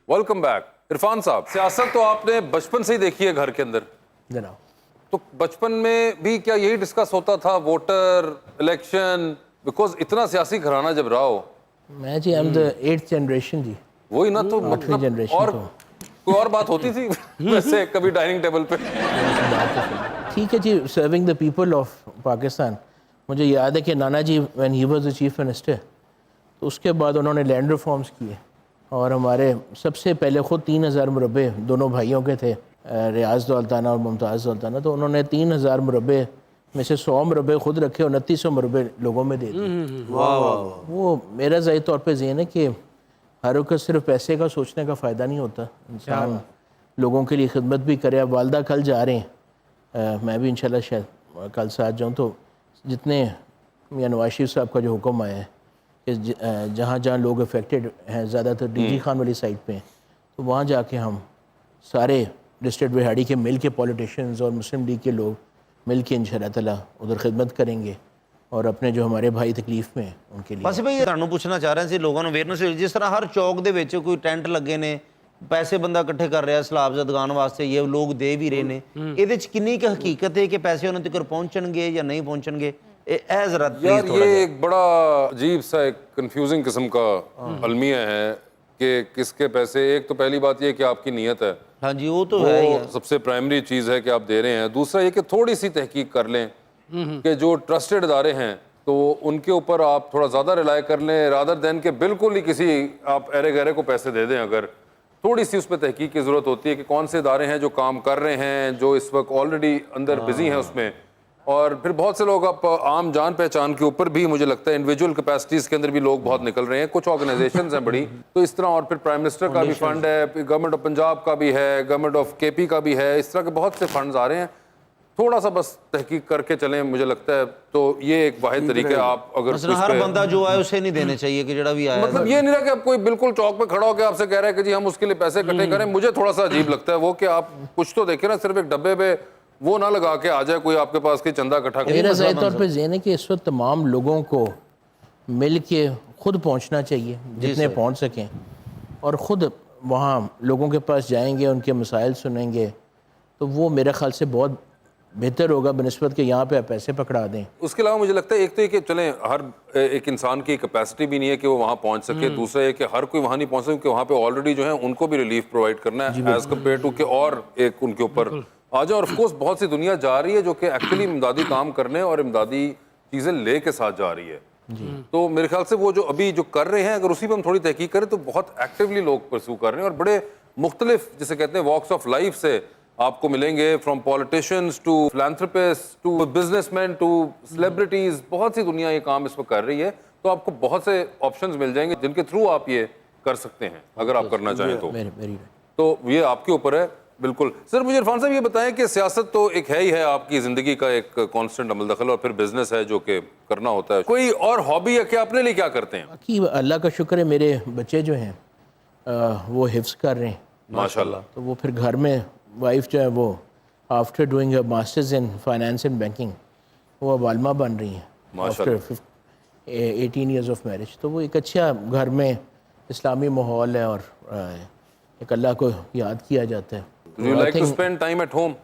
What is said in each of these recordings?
Welcome back. Irfan साहब, सियासत तो आपने बचपन से ही देखी है घर के अंदर, जनाब। तो बचपन में भी क्या यही डिस्कस होता था, वोटर, इलेक्शन? बिकॉज इतना सियासी घराना जब रहा हो। मैं जी, I am the 8th generation जी। वही ना, तो 8वीं मतलब जनरेशन। और तो कोई और बात होती थी वैसे कभी डाइनिंग टेबल पे? ठीक है जी, serving the people of Pakistan. मुझे याद है कि नाना जी when he was the chief minister, तो उसके बाद उन्होंने लैंड रिफॉर्म्स किए और हमारे सबसे पहले ख़ुद 3000 मुरब्बे दोनों भाइयों के थे, रियाज दौलताना और मुमताज़ दौलताना, तो उन्होंने 3000 मुरब्बे में से 100 मुरब्बे खुद रखे और 2900 मुरब्बे लोगों में दे दिए। वो मेरा ज़ाहिर तौर पे ज़हन है कि हर वक्त सिर्फ पैसे का सोचने का फ़ायदा नहीं होता, इंसान लोगों के लिए खिदमत भी करे। अब वालदा कल जा रहे हैं, मैं भी इंशाल्लाह शायद कल साथ जाऊँ, तो जितने मियां नवाज शरीफ साहब का जो हुक्म आया है कि जहाँ जहाँ लोग अफेक्टेड हैं, ज़्यादातर डीजी खान वाली साइड पे हैं, तो वहाँ जाके हम सारे डिस्ट्रिक्ट बिहाड़ी के मिल के पॉलिटिशियंस और मुस्लिम लीग के लोग मिल के इंशाअल्लाह ताला उधर खिदमत करेंगे और अपने जो हमारे भाई तकलीफ में हैं उनके लिए। बस भाई ਤੁਹਾਨੂੰ ਪੁੱਛਣਾ ਚਾਹ ਰਹੇ ਸੀ ਲੋਕਾਂ ਨੂੰ ਅਵੇਅਰਨੈਸ, ਜਿਸ ਤਰ੍ਹਾਂ ਹਰ ਚੌਕ ਦੇ ਵਿੱਚ ਕੋਈ ਟੈਂਟ ਲੱਗੇ ਨੇ, ਪੈਸੇ ਬੰਦਾ ਇਕੱਠੇ ਕਰ ਰਿਹਾ ਸਲਾਬ ਜ਼ਦਗਾਨ ਵਾਸਤੇ, ਇਹ ਲੋਕ ਦੇ ਵੀ ਰਹੇ ਨੇ, ਇਹਦੇ ਚ ਕਿੰਨੀ ਕੁ ਹਕੀਕਤ ਹੈ ਕਿ ਪੈਸੇ ਉਹਨਾਂ ਤੱਕ ਪਹੁੰਚਣਗੇ ਜਾਂ ਨਹੀਂ ਪਹੁੰਚਣਗੇ? ਇਹ ਜ਼ਰਾ यार ये एक बड़ा अजीब सा एक कंफ्यूजिंग किस्म का अलमिया है कि किसके पैसे। एक तो पहली बात ये कि आपकी नीयत है, हाँ जी, वो तो है ही है। सबसे प्राइमरी चीज़ है कि आप दे रहे हैं। दूसरा ये कि थोड़ी सी तहकीक कर लें कि जो ट्रस्टेड इदारे हैं तो उनके ऊपर आप थोड़ा ज़्यादा रिलाय कर लें, रादर दैन के बिल्कुल ही किसी आप अरे गहरे को पैसे दे दें। अगर थोड़ी सी उस पर तहकीक की ज़रूरत होती है कि कौन से इदारे हैं जो काम कर रहे हैं, जो इस वक्त ऑलरेडी अंदर बिजी हैं उसमें। और फिर बहुत से लोग आप आम जान पहचान के ऊपर भी मुझे लगता है इंडिविजुअल कैपेसिटीज़ के अंदर भी लोग बहुत निकल रहे हैं। कुछ ऑर्गेनाइजेशंस हैं बड़ी, तो इस तरह, और फिर प्राइम मिनिस्टर का भी फंड है, गवर्नमेंट ऑफ पंजाब का भी है, गवर्नमेंट ऑफ केपी का भी है, इस तरह के बहुत से फंड्स आ रहे हैं। थोड़ा सा बस तहकीक करके चलें, मुझे लगता है। तो ये एक वाहिद तरीका है। आप अगर मसलन हर बंदा जो आए उसे नहीं देने चाहिए कि जड़ा भी आया, मतलब ये नहीं रहा कि आप कोई बिल्कुल चौक पे खड़ा होकर आपसे कह रहा है कि जी हम उसके लिए पैसे इकट्ठे करें। मुझे थोड़ा सा अजीब लगता है वो कि आप कुछ तो देखें ना, सिर्फ एक डब्बे पे वो ना लगा के आ जाए कोई आपके पास कि चंदा इकट्ठा करें। मेरा ज़ाहिर तौर पे ज़हन है कि इस वक्त तमाम लोगों को मिल के खुद पहुँचना चाहिए जितने पहुँच सकें, और ख़ुद वहाँ लोगों के पास जाएंगे, उनके मसाइल सुनेंगे, तो वो मेरे ख्याल से बहुत बेहतर होगा बनिस्बत के यहाँ पे आप पैसे पकड़ा दें। उसके अलावा मुझे लगता है एक तो ये कि चलें हर एक इंसान की कैपेसिटी भी नहीं है कि वो वहाँ पहुँच सके। दूसरा ये कि हर कोई वहाँ नहीं पहुँच सके क्योंकि वहाँ पे ऑलरेडी जो है उनको भी रिलीफ प्रोवाइड करना है एज़ कम्पेयर टू कि और एक उनके ऊपर आ जाए। और ऑफकोर्स बहुत सी दुनिया जा रही है जो कि एक्चुअली इमदादी काम करने और इमदादी चीज़ें ले के साथ जा रही है। तो मेरे ख्याल से वो जो अभी जो कर रहे हैं, अगर उसी पर हम थोड़ी तहकीक करें तो बहुत एक्टिवली लोग परस्यू कर रहे हैं और बड़े मुख्तलिफ, जिसे कहते हैं वॉक्स ऑफ लाइफ से आपको मिलेंगे, from politicians to philanthropist to businessman to celebrities. बहुत सी दुनिया ये काम इस वक्त कर रही है, तो आपको बहुत से ऑप्शंस मिल जाएंगे जिनके थ्रू आप ये कर सकते हैं अगर आप करना चाहें तो ये आपके ऊपर है। बिल्कुल सर, मुझे इरफान साहब ये बताएं कि सियासत तो एक है ही है, आपकी ज़िंदगी का एक कांस्टेंट अमल दखल, और फिर बिजनेस है जो कि करना होता है। कोई और हॉबी है कि अपने लिए क्या करते हैं? बाकी अल्लाह का शुक्र है, मेरे बच्चे जो हैं वो हिफ्ज़ कर रहे हैं माशाल्लाह। तो वो फिर घर में वाइफ जो है वो after doing a masters in finance and banking वो अब आलमा बन रही हैं आफ्टर 18 ईयर्स ऑफ मैरिज। तो वो एक अच्छा घर में इस्लामी माहौल है और एक अल्लाह को याद किया जाता है। Do you like to spend time at home?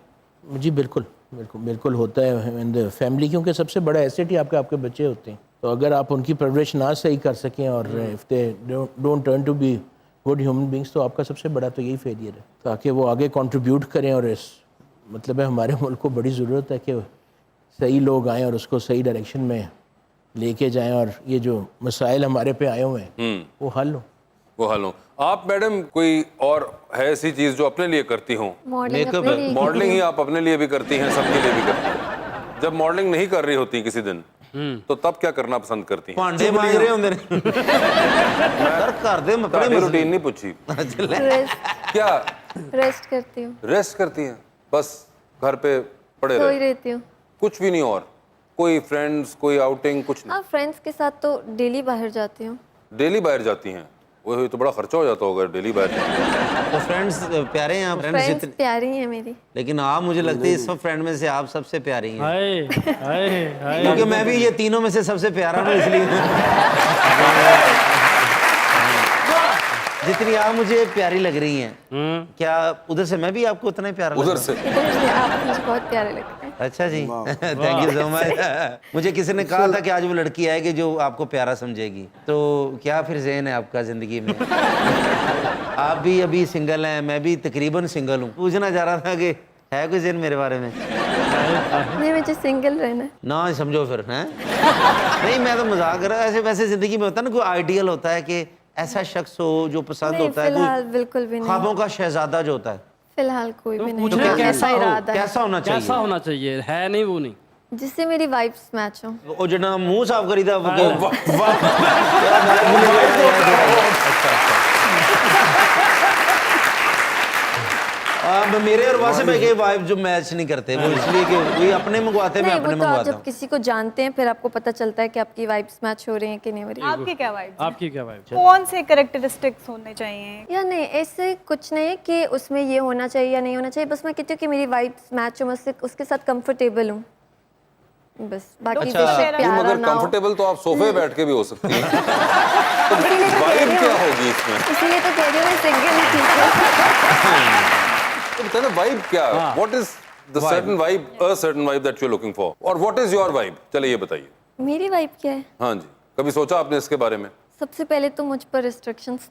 जी बिल्कुल बिल्कुल बिल्कुल होता है इन द फैमिली, क्योंकि सबसे बड़ा एसेट ही आपके बच्चे होते हैं। तो अगर आप उनकी परवरिश ना सही कर सकें और if they don't turn to be good human beings, तो आपका सबसे बड़ा तो यही फेलियर है, ताकि वो आगे कंट्रीब्यूट करें। और इस मतलब है हमारे मुल्क को बड़ी ज़रूरत है कि सही लोग आएँ और उसको सही डायरेक्शन में लेके जाएं और ये जो मसाइल हमारे पे आए हुए हैं वो हल हो। आप मैडम कोई और है ऐसी चीज़ जो अपने लिए करती हूँ? मॉडलिंग ही आप अपने लिए भी करती हैं, सबके लिए भी करती हैं। जब मॉडलिंग नहीं कर रही होती किसी दिन तो तब क्या करना पसंद करती हैं? भांडे मांज रहे होंगे सर, घर दे अपने रूटीन नहीं पूछी क्या? रेस्ट करती हूँ। रेस्ट करती हैं, बस घर पे पड़े रहती हूँ, कुछ भी नहीं? और कोई फ्रेंड्स, कोई आउटिंग, कुछ नहीं? हाँ, फ्रेंड्स के साथ तो डेली बाहर जाती हूँ। डेली बाहर जाती हैं? वो तो बड़ा खर्चा हो जाता होगा डेली बाहर जाने। तो फ्रेंड्स प्यारे हैं, फ्रेंड्स प्यारी हैं मेरी, लेकिन आप मुझे लगती है सब फ्रेंड में से आप सबसे प्यारी हैं। हाय क्योंकि मैं भी ये तीनों में से सबसे प्यारा हूँ, इसलिए اتنی آپ مجھے پیاری لگ رہی ہیں، کیا ادھر سے میں بھی آپ کو اتنا ہی پیارا لگ ادھر رہا سے ادھر سے آپ مجھے بہت پیارے لگتے ہیں. ہوں؟ اچھا جی، تھینک یو سو مچ. مجھے کسی نے کہا تھا کہ آج وہ لڑکی آئے گی جو آپ کو پیارا سمجھے گی، تو کیا پھر ذہن ہے آپ کا زندگی میں؟ آپ بھی ابھی سنگل ہیں، میں بھی تقریباً سنگل ہوں. پوچھنا چاہ رہا تھا کہ ہے کوئی ذہن میرے بارے میں؟ نہیں مجھے سنگل رہنا ہے. نہ سمجھو پھر ہیں. نہیں میں تو مذاق کر رہا ہوں. ایسے ویسے زندگی میں ہوتا ہے نا کوئی آئیڈیل ہوتا ہے کہ ایسا شخص ہو جو پسند نہیں ہوتا ہے، فی الحال کوئی بالکل بھی نہیں. خوابوں کا شہزادہ جو ہوتا ہے. فی الحال کوئی بھی نہیں. پوچھنا ایسا ارادہ ہے کیسا ہونا کیسا چاہیے؟ ہونا چاہیے؟ ہے نہیں وہ نہیں. جس سے میری وائبس میچ ہوں. وہ جنا منہ صاف کری تھا میرے اور واسے بھائی کے وائب جو میچ نہیں کرتے، وہ اس لیے کہ وہی اپنے منگواتے ہیں، میں نہیں اپنے وہ تو آپ منگواتا جب ہوں. کسی کو جانتے ہیں پھر آپ کو پتہ چلتا ہے کہ آپ کی وائبس میچ ہو رہی ہیں کہ نہیں ہو رہی. آپ کی کیا وائب آپ کی کیا وائب؟ کون سے کریکٹرسٹکس ہونے چاہیے؟ یا نہیں ایسے کچھ نہیں ہے کہ اس میں یہ ہونا چاہیے یا نہیں ہونا چاہیے. بس میں کہتی ہوں کہ میری وائبس میچ ہو، میں اس کے ساتھ کمفرٹیبل ہوں بس. باقی اچھا. پیارا اگر نہ ہو. کمفرٹیبل تو آپ صوفے بیٹھ کے بھی ہو سکتی ہیں. اسی لیے تو کہہ وائب رہی کیا ہوں ہوگی اس میں؟ اسی لیے تو کہہ رہی ہوں میں سنگل ہی ٹھیک ہے. بتائیں نا وائب کیا ہے؟ What is the certain vibe, a certain vibe that you're looking for, اور what is your vibe؟ چلے یہ بتائیے. میری وائب کیا ہے؟ ہاں جی، کبھی سوچا آپ نے اس کے بارے میں؟ سب سے پہلے تو مجھ پر ریسٹرکشنس